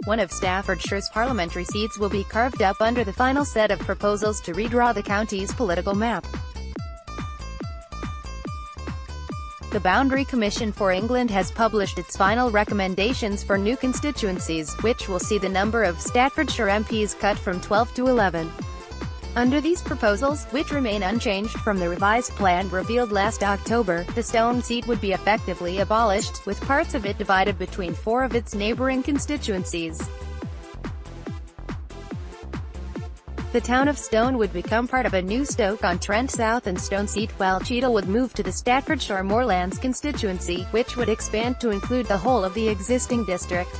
one of Staffordshire's parliamentary seats will be carved up under the final set of proposals to redraw the county's political map. The Boundary Commission for England has published its final recommendations for new constituencies, which will see the number of Staffordshire MPs cut from 12 to 11. Under these proposals, which remain unchanged from the revised plan revealed last October, the Stone seat would be effectively abolished, with parts of it divided between 4 of its neighbouring constituencies. The town of Stone would become part of a new Stoke-on-Trent South and Stone seat, while Cheadle would move to the Staffordshire Moorlands constituency, which would expand to include the whole of the existing district.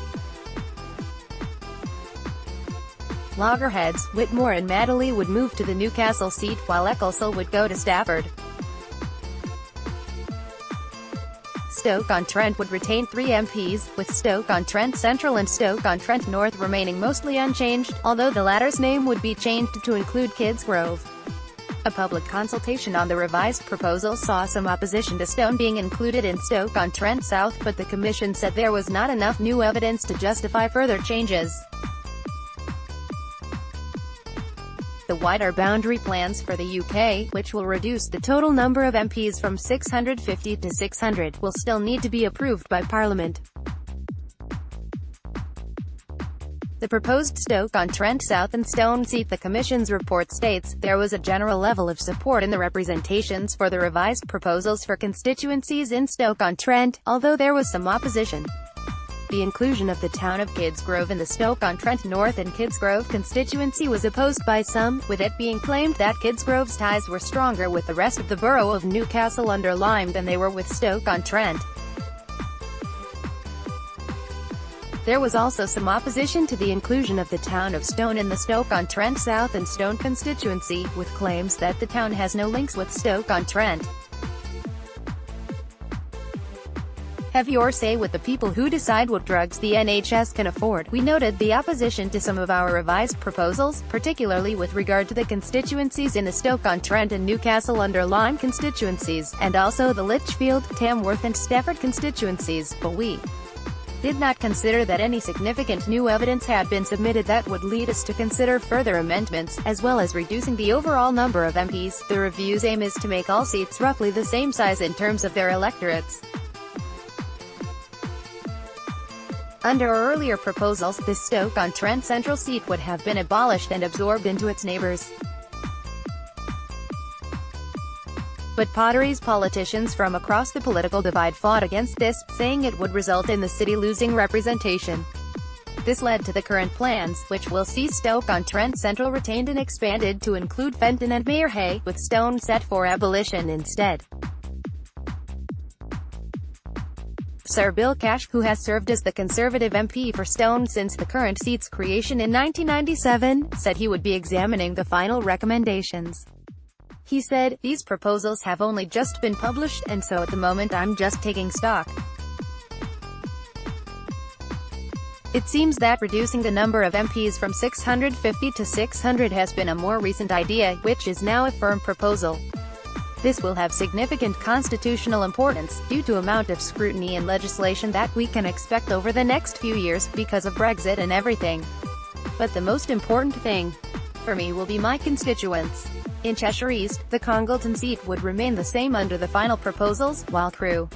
Loggerheads, Whitmore and Madeley would move to the Newcastle seat, while Ecclesall would go to Stafford. Stoke-on-Trent would retain 3 MPs, with Stoke-on-Trent Central and Stoke-on-Trent North remaining mostly unchanged, although the latter's name would be changed to include Kidsgrove. A public consultation on the revised proposal saw some opposition to Stone being included in Stoke-on-Trent South, but the Commission said there was not enough new evidence to justify further changes. The wider boundary plans for the UK, which will reduce the total number of MPs from 650 to 600, will still need to be approved by Parliament. The proposed Stoke-on-Trent South and Stone seat, the Commission's report states, there was a general level of support in the representations for the revised proposals for constituencies in Stoke-on-Trent, although there was some opposition. The inclusion of the town of Kidsgrove in the Stoke-on-Trent North and Kidsgrove constituency was opposed by some, with it being claimed that Kidsgrove's ties were stronger with the rest of the borough of Newcastle under Lyme than they were with Stoke-on-Trent. There was also some opposition to the inclusion of the town of Stone in the Stoke-on-Trent South and Stone constituency, with claims that the town has no links with Stoke-on-Trent. Have your say with the people who decide what drugs the NHS can afford. We noted the opposition to some of our revised proposals, particularly with regard to the constituencies in the Stoke-on-Trent and Newcastle under Lyme constituencies, and also the Lichfield, Tamworth and Stafford constituencies, but we did not consider that any significant new evidence had been submitted that would lead us to consider further amendments, as well as reducing the overall number of MPs. The review's aim is to make all seats roughly the same size in terms of their electorates. Under earlier proposals, the Stoke-on-Trent Central seat would have been abolished and absorbed into its neighbours. But Potteries politicians from across the political divide fought against this, saying it would result in the city losing representation. This led to the current plans, which will see Stoke-on-Trent Central retained and expanded to include Fenton and Mayorhay, with Stone set for abolition instead. Sir Bill Cash, who has served as the Conservative MP for Stone since the current seat's creation in 1997, said he would be examining the final recommendations. He said, "These proposals have only just been published, and so at the moment I'm just taking stock. It seems that reducing the number of MPs from 650 to 600 has been a more recent idea, which is now a firm proposal. This will have significant constitutional importance, due to amount of scrutiny and legislation that we can expect over the next few years, because of Brexit and everything. But the most important thing for me will be my constituents." In Cheshire East, the Congleton seat would remain the same under the final proposals, while Crewe,